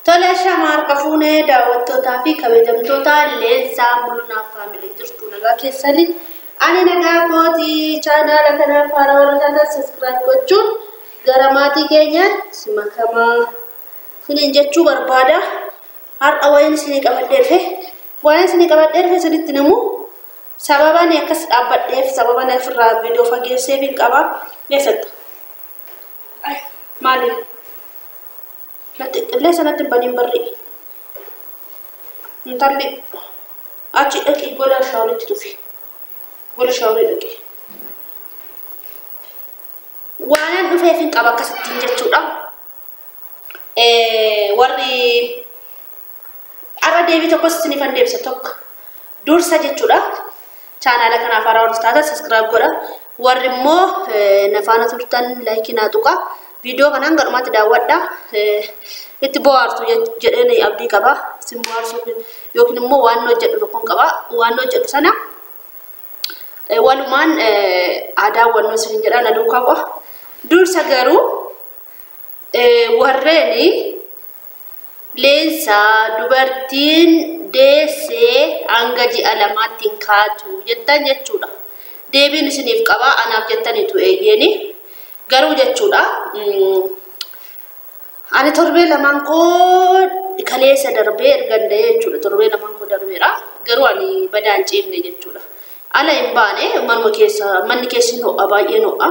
Tole shamar kafune daawwattoota fi kabajamtoota leensaa mul'unaaf faamilee jirtu nagaa keessanii ani nagaa kooti chaanaala kanaaf haaraa warra subscribe gochuun gara maatii keenyaatti makamaa sinin jechuu barbaada. Har'a wayin isinii qabadheef isinitti namu sababaan akkas dhaabbadheef sababaan ofirraa viidiyoo fageessee bin qaba keessatti maaliif Let's not bani barri. Ntalli achi dhaqi gola shaawritti dhufi. Gola shaawrii dhaqi. Waan dhufeefin qaba akkasittiin jechuudha. Warri arra deebii tokkos isinifan deebisa tokko dursa jechuudha. Chaanaala kanaaf haaraa warra taatan subscribe godha. Warri immoo nafaana turtan like naa tuqa. Video kanan garumatti daawwadha itti bohaartu jedhee abdii qaba sin bohaarsu yookiin immoo waan hojjedhu tokkoon qaba waan hojjedhu sana walumaan aadaa wannoo sin jedha na duukaa qaba dursa garuu warreeni leensa dubartiin deessee hanga ji'a lamaattiin kaatu jettan jechuudha deebiin isiniif qaba anaaf jettaniitu eeyyeeni garuu jechuudha ani torbee lamaan koo kaleessa darbee ergandee jechuudha torbee lamaan koo darbeera garuu ani badaan ciifne jechuudha ala hin baane manuma keessa manni keessi ho'a baay'ee ho'a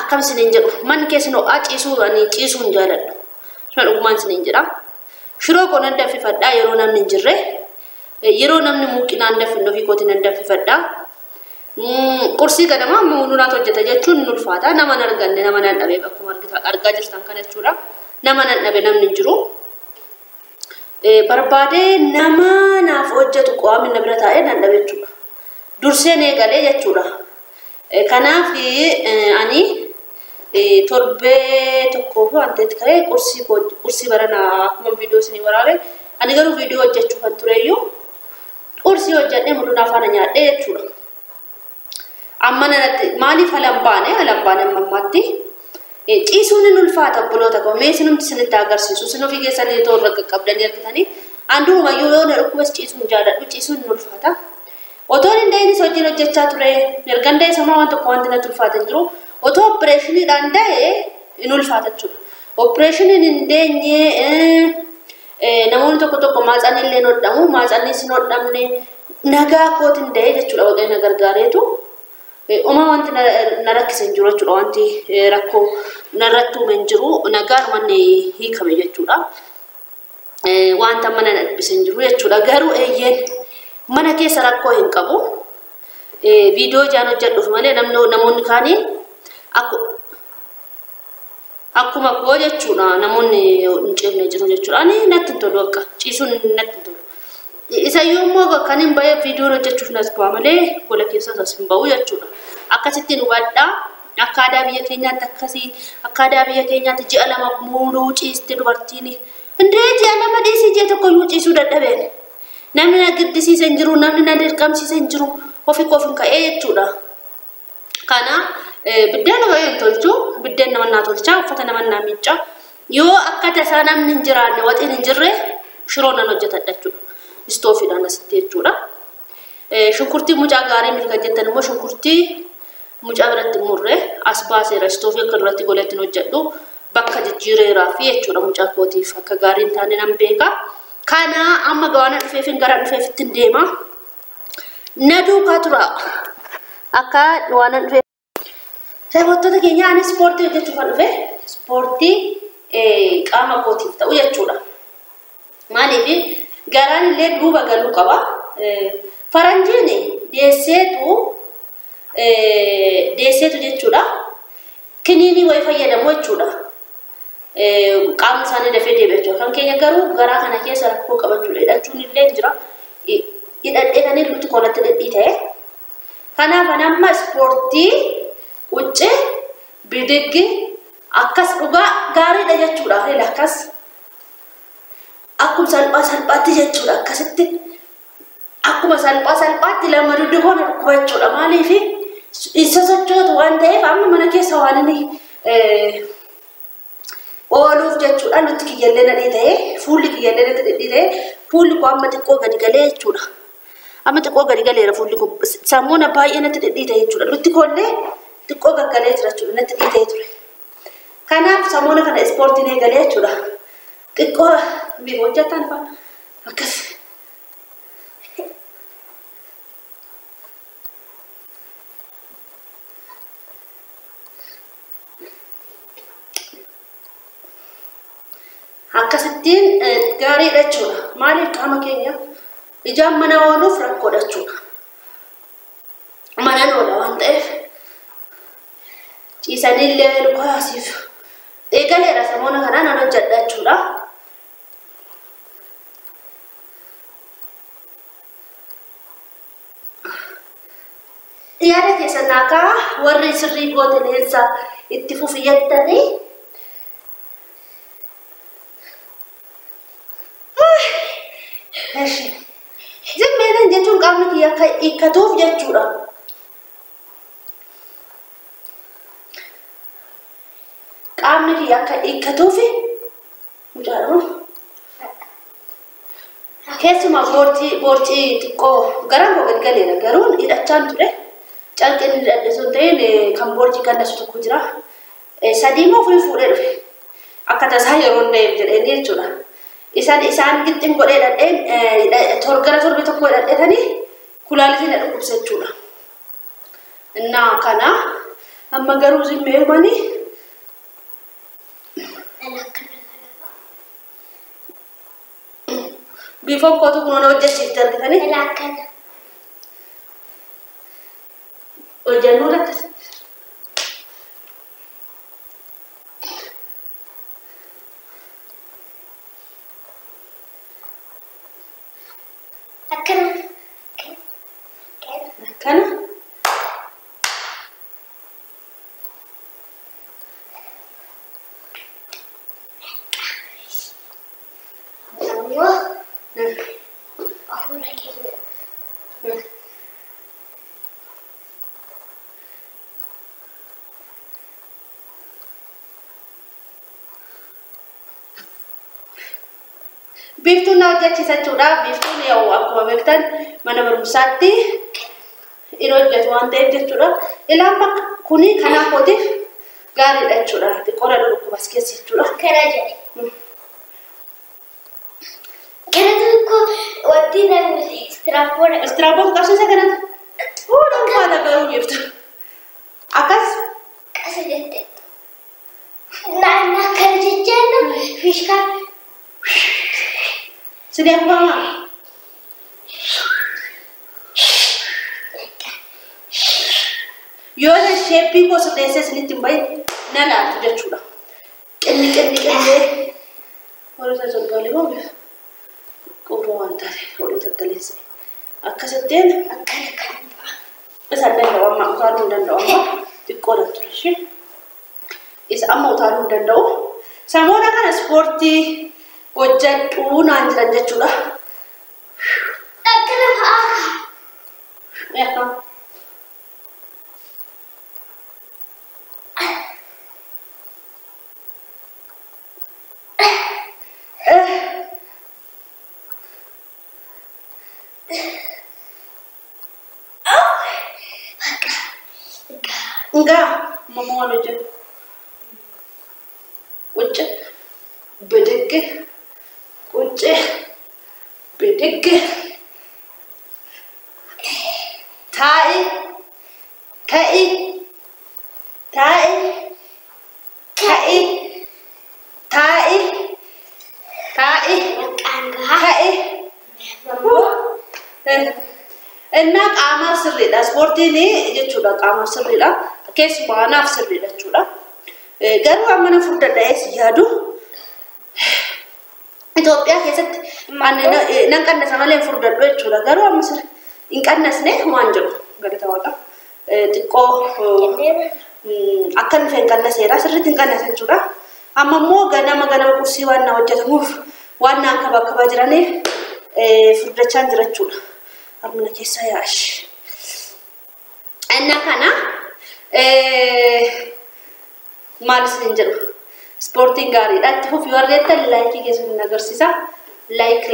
akkam isiniin jedhu manni keessi ho'a ciisuu hin jaaladhu sana dhugumaan isiniin jedha shiroo koo nan danfifadhaa yeroo namni hin jirre yeroo namni muuqinaan danfinnu ofii kootiin nan danfifadhaa Kursi ganama mul'unaat hojjeta jechuun ulfaata nama arganne nama nan dhabe akkuma argaa jirtan kana jechuudha nama nan dhabe namni jiru barbaade nama naaf hojjetu qaamni na bira taa'ee nan dhabe jechuudha durseen eegalee jechuudha kanaaf ani torbee tokko wanteetti ka'ee kursi barana akkuma viidiyoo isinii waraabe ani garuu viidiyoo hojjechuu kan tureyyuu kursi hojjedhee mul'unaaf ana nyaadhee jechuudha ammanatti maaliif halambaane mammaatti ciisuun hin ulfaata obboloota koo mee sinumti sinitti agarsiisu sinofii keessanii toorra qaqqabdanii argitanii anduumayyuu yoo na dhukkubas ciisuun jaaladhu ciisuun hin ulfaata otoon hin da'inis hojiin hojjechaa ture ergan da'e samaa waan tokko wanti natti ulfaata hin jiru otoo opereeshiniidhaan da'e hin ulfaata jechuudha opereeshiniin hin deenye namoonni tokko maaxanni illee hin hodhamu maaxanni sin hodhamne nagaa kootiin da'e jechuudha waaqayyo na gargaareetu Oma wanti na rakkisen jiru jechuudha wanti rakkoo narratti uumen jiru nagaan manni hiikame jechuudha wanta mana dhabbisen jiru jechuudha garuu eeyyeen mana keessa rakkoo hin qabu viidiyoo jaan hojjedhuuf malee namoonni kaanii akkuma koo jechuudha namoonni hin ceefne jiru jechuudha ani natti hin tolu akka ciisuun natti hin tolu isayyuu immoo kan hin bahe viidiyoo hojjechuuf nas bu'aa malee gola keessas as hin bahu jechuudha akkasittiin hubadhaa akka aadaa biyya keenyaatti akkasii akka aadaa biyya keenyaatti ji'a lama muuluu ciiste dubartiin hundee ji'a lama dhiisii ji'a tokkoyyuu ciisuu dadhabeen namni na giddisiise hin jiru namni na dirqamsiise hin jiru ofii koof hin ka'ee jechuudha kana biddeena baay'ee hin tolchu biddeen nama naa tolchaa uffata nama naa miicca yoo akka tasaa namni hin jiraanne waxiin hin jirre shiroo nan hojjetadha jechuudha istoofiidhaan asitti jechuudha shunkurtii mucaa gaarii milka jettan immoo shunkurtii mucaa biratti murree as baaseera istoofii akka duratti goleetti hojjedhu bakka jijjiireeraa fi jechuudha mucaa kootiif akka gaarii hin taane nan beeka kana amma gawaana dhufeefin gara dhufeefittiin deema na duukaa tura akka waan dhufe sababoota keenya ani ispoortii hojjechuuf dhufe ispoortii qaama kootiif ta'u jechuudha maaliif garaan illee duuba galuu qaba faranjiin deesseetu jechuudha kiniinii way fayyadamu jechuudha qaamni isaanii dafee deebi'achuu kan keenya garuu garaa kana keessa rakkoo qabachuudha hidhachuun illee jira hidhadhee kan irratti koolatti dhedhii ta'e kanaaf amma ispoortii ucce bidiggi akkas dhugaa gaariidha jechuudha akkas akkuma salphaatti jechuudha akkasitti akkuma salphaatti lama duddu koona dhukkubachuudha maaliif isa sochootu waan ta'eef amma mana keessa waan inni ooluuf jechuudha nuti kiyyallee nadhii ta'ee fuulli kiyyallee nadhii ta'ee fuulli koo amma xiqqoo gadi galee jechuudha amma xiqqoo gadi galeera fuulli koo sammuuna baay'ee natti dhidhii ta'e jechuudha nuti koollee xiqqoo gaggalee jira jechuudha natti dhidhii ture kanaaf sammuuna kana ispoortiin eegalee jechuudha xiqqoo miif hojjetan fa'a akkas akkasittiin gaariidha jechuudha maaliif qaama keenya ijaan mana ooluuf rakkoodha jechuudha mana oola waan ta'eef ciisanillee lukaasiif eegaleera samoona kanaan an hojjedha jechuudha yaada keessan naakaa warri sirrii gooteneensa itti fufiyyattanii Zimmeedhaan jechuun qaamni kiyya akka hiikkatuuf jechuudha. Qaamni kiyya akka hiikkatuuf mucaadhamu. Keessumaa boorcii xiqqoo garaan koo gadi galeera garuu hidhachaan ture. Calqeen hidhadhe sun ta'een kan boorcii gannasu tokko jira. Sadii moo fuudhee dhufe. Akka tasaa yeroo hin jedheen jechuudha. Isaan gixxin godhee dhadheen gara torbe tokko dhadheetanii kulaalitiin dhukkubsa jechuudha. Innaa kana amma garuu zimmee himanii bifoon kootu kunuuna hojjechiifte argitanii hojjennuu rakkas. Akkana. Biiftuun na hojjechiisa jechuudha. Biiftuun yoo akkuma beektan mana barumsaatti inni hojjetu waan ta'eef jechuudha. Ilaan bakka kuni kanaaf hootiif gaariidha jechuudha. Xiqqoodha dhukkubas keessa jechuudha. Kana jedhe. Kana tokko wanti namni istiraapoora. Istiraapoora qabsiisa kanatti. Fuudhan faana garuu biiftu. Akkas. Qasa jette. Naannaa kana jechaan fiishkaan. Sedih aku banget. Yo ada shape ko sedese sini timbai nala tu dia chuda. Kene. Baru saya coba kali mau. Kau bawa antar, kau itu terkelis. Akasetin, Akkan. Pesan dan doa mak utarun dan doa. Dikoran terus. Is amma utarun dan doa. Sama orang kan sporty. Hojjedhu naan jiran jechuudha. Akkana fa'aa. Meeqa? Enggak, mau aja. Ucap, bedek. Ucce bedek tai እና ቃማ ስሪዳ ስፖርት ini jechuudha ቃማ ስሪዳ keessumaa naaf sirriidha jechuudha garuu amma na furdadhaa'es yaadu Itoophiyaa keessatti nan qannasa malee furdadhu jechuudha garuu amma hin qannasne waan jiru galata waaqa xiqqoo akka nuti hin qannaseera sirriitti hin qannasa jechuudha amma immoo ganama kursii waan hojjetamuuf waan naan kabaa jiraniif furdachaan jira jechuudha harmana keessa yaash. Anna kana maal isin jedhu sportiin gaariidha. Itti fufi warreettan laayikii keessatti agarsiisa. Like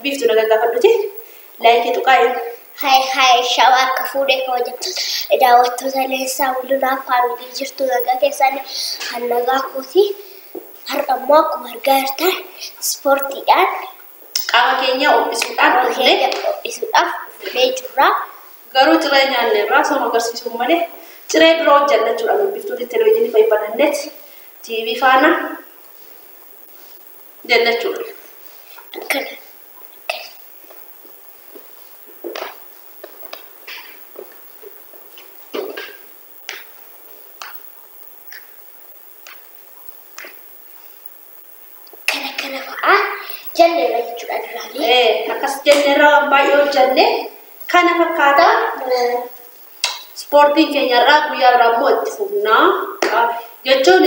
biiftuu nagaa gaafadhuti. Laayikii tuqaayin. Hai shawaa akka fuudhee kabajamtu daawwattoota leensaa hundumaa faamilii jirtu nagaa keessanii kan nagaa kooti har'a immoo akkuma argaa jirtan ispoortiidhaan qaama keenya ho'isuudhaaf dhufnee jirra. Garuu ciree nyaanne irraa sooma agarsiisuu malee ciree biroo hojjannachuudhaan biiftuutti televezyiinii fayyadamanneet TV faana jannachuudha. Akkana. Jenne jechuudha duraalee. Akkas jenne irraa baay'ee hojjanne kana fakkaata. Ispoortiin keenya irraa guyyaa irraa immoo itti fufnaa. Jechuun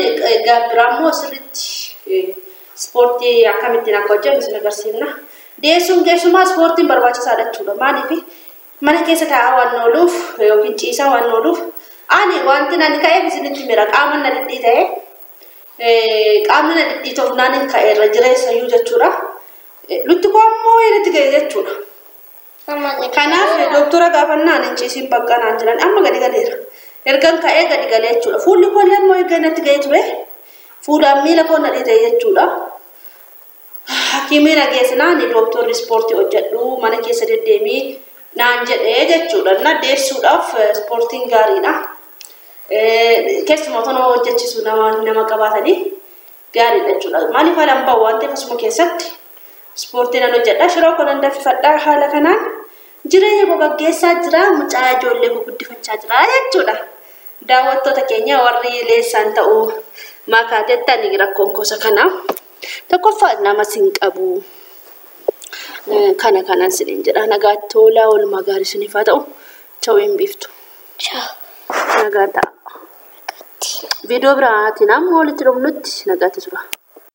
gaabbiraa immoo sirriitti ispoortii akkamittiin akka hojjennu isin agarsiifna. Deessuun keessumaa ispoortiin barbaachisaadha jechuudha. Maaliif mana keessa taa'aa waan ooluuf yookiin ciisaa waan ooluuf ani wanti ani ka'eef isinitti mira qaama na dhidhii ta'e qaamni na dhidhiituuf naan ka'e irra jireessayyuu jechuudha. Lutti koommoo irratti ga'e jechuudha. Kanaaf doktora gaafannaan hin ciisiin bakka naan jiran amma gadi galeera. Ergan ka'ee gadi galee jechuudha. Fuulli koollee immoo eeggan natti ga'ee ture. Fuulaan miila koo na dhiite jechuudha. Hakiimiin dhageessinaan doktorri ispoortii hojjedhu mana keessa deddeemii naan jedhee jechuudha. Na deessuudhaaf ispoortiin gaariidha. Keessumaa otoo hojjechiisu nama qabaatanii gaariidha jechuudha. Maaliif haalaan bahu waan ta'eef asuma keessatti ispoortiin an hojjedha. Shiroo konan danfifadhaa haala kanaan jireenya koo gaggeessaa jira. Mucaa ijoollee koo guddifachaa jira jechuudha. Daawwattoota keenya warri leessaan ta'uu maakaatettanii rakkoon gosa kana tokkoffaa nama siin qabu. Kanan siniin jedha. Nagaatti toolaa oolmaa gaarii siniif haa ta'u. Chawuu hin biiftu. Nagaa ta'a. Viidiyoo biraatiin amma walitti dhufnutti nagaatti tura.